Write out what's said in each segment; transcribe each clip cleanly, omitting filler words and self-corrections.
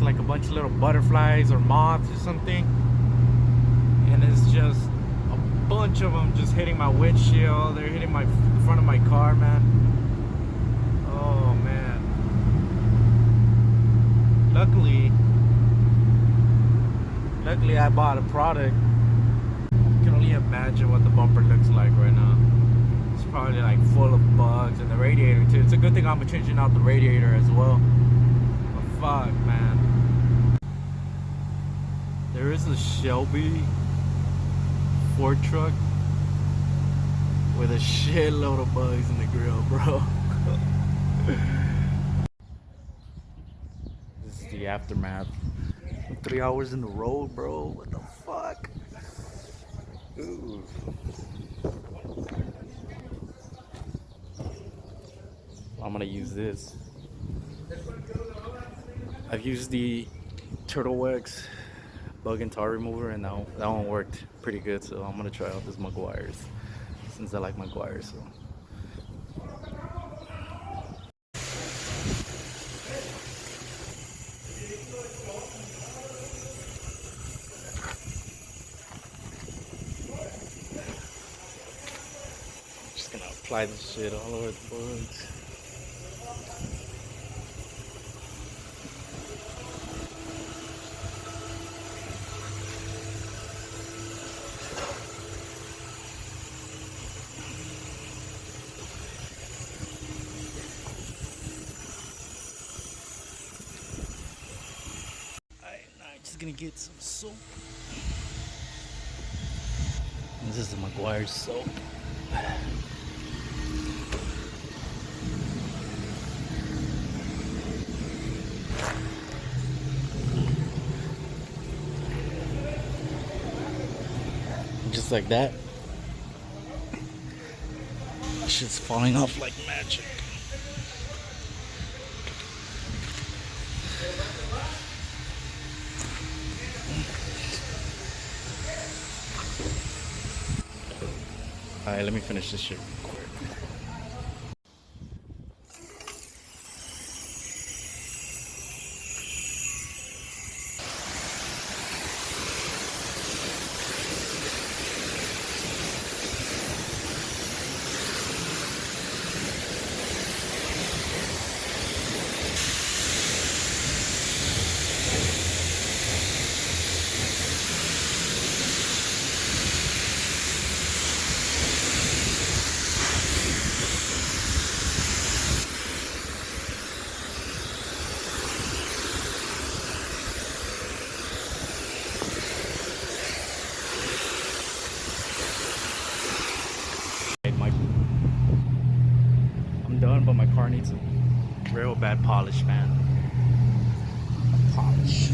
like a bunch of little butterflies or moths or something, and it's just a bunch of them just hitting my windshield. They're hitting my front of my car, man. Oh man. Luckily I bought a product. I can only imagine what the bumper looks like right now. It's probably like full of bugs, and the radiator too. It's a good thing I'm changing out the radiator as well. But fuck, man. There is a Shelby Ford truck with a shitload of bugs in the grill, bro. This is the aftermath. 3 hours in the road, bro. What the fuck? Ooh. I'm gonna use this. I've used the Turtle Wax bug and tar remover, and that one worked pretty good. So I'm gonna try out this meguiars since I like meguiars. So. Just gonna apply this shit all over the bugs. Just gonna get some soap. This is the meguiars soap. Just like that. Shit's falling off like magic. Alright, let me finish this shit real quick. But my car needs a real bad polish, man. Polish.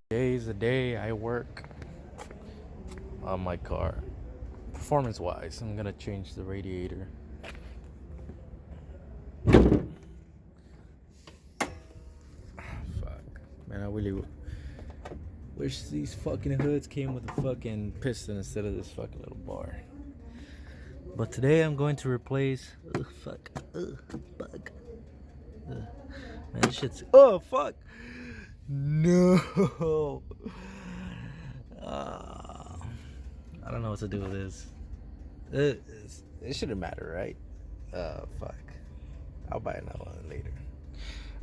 Today's the day I work on my car. Performance wise, I'm gonna change the radiator. Fuck, man, I really wish these fucking hoods came with a fucking piston instead of this fucking little bar. But today I'm going to replace. Fuck. Bug. Man, this shit's. Oh, fuck. No. I don't know what to do with this. It shouldn't matter, right? Fuck. I'll buy another one later.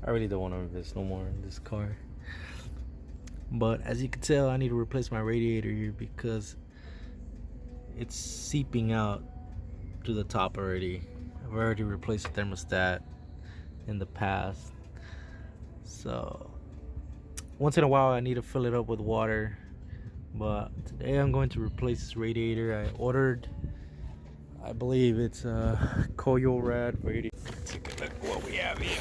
I really don't want to invest no more in this car. But as you can tell, I need to replace my radiator here because it's seeping out to the top already. I've already replaced the thermostat in the past, so once in a while I need to fill it up with water. But today I'm going to replace this radiator. I ordered, I believe it's a Koyo Rad radiator. Take a look at what we have here.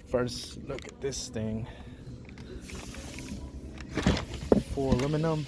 First, look at this thing. Full aluminum.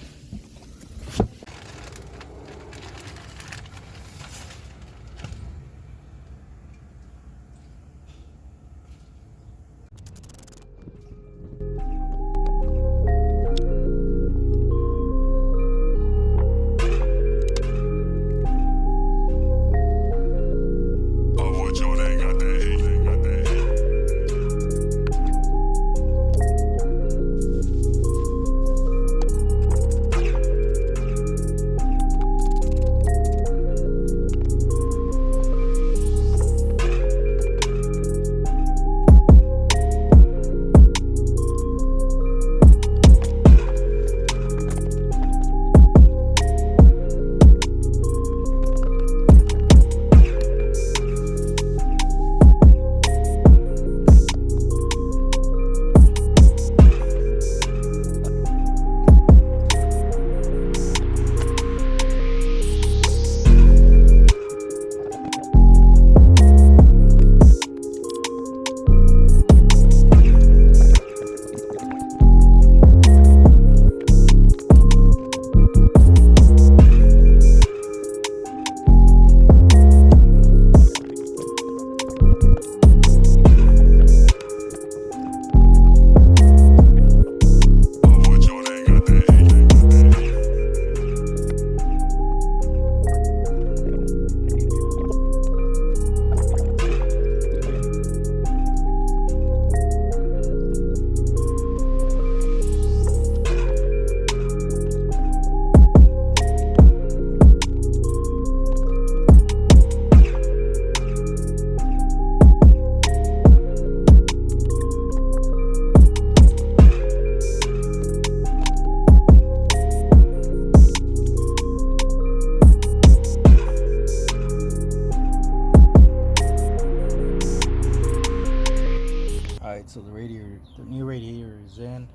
The new radiator is in.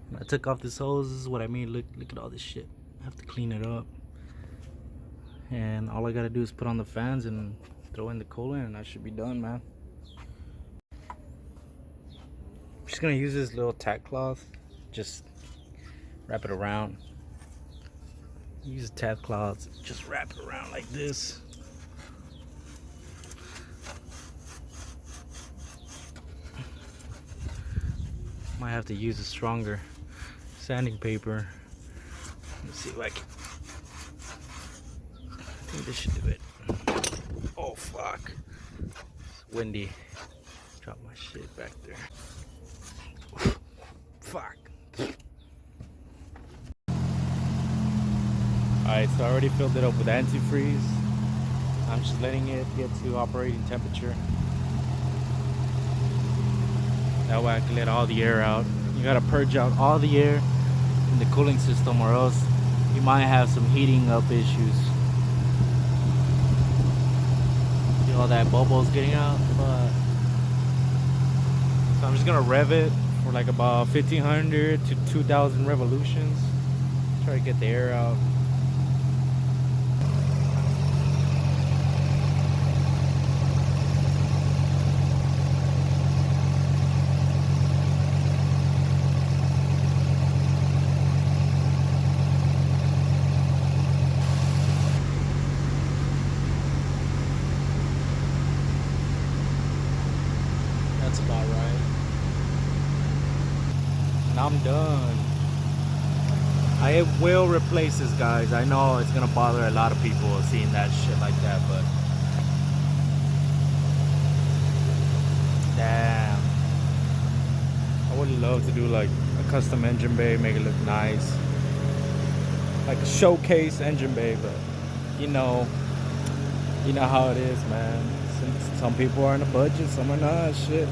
When I took off this hose, this is what I mean. Look at all this shit. I have to clean it up. And all I gotta do is put on the fans and throw in the coolant, and I should be done, man. I'm just gonna use this little tack cloth. Just wrap it around. Use a tack cloth. Just wrap it around like this. Might have to use a stronger sanding paper. Let's see if I can. I think this should do it. Oh fuck. It's windy. Drop my shit back there. Fuck. Alright, so I already filled it up with antifreeze. I'm just letting it get to operating temperature. That way I can let all the air out. You gotta purge out all the air in the cooling system, or else you might have some heating up issues. See all that bubbles getting out? So I'm just gonna rev it for like about 1500 to 2000 revolutions. Try to get the air out. That's about right. And I'm done. I will replace this, guys. I know it's gonna bother a lot of people seeing that shit like that, but damn, I would love to do like a custom engine bay, make it look nice, like a showcase engine bay. But you know how it is, man. Some people are on a budget, some are not. Shit.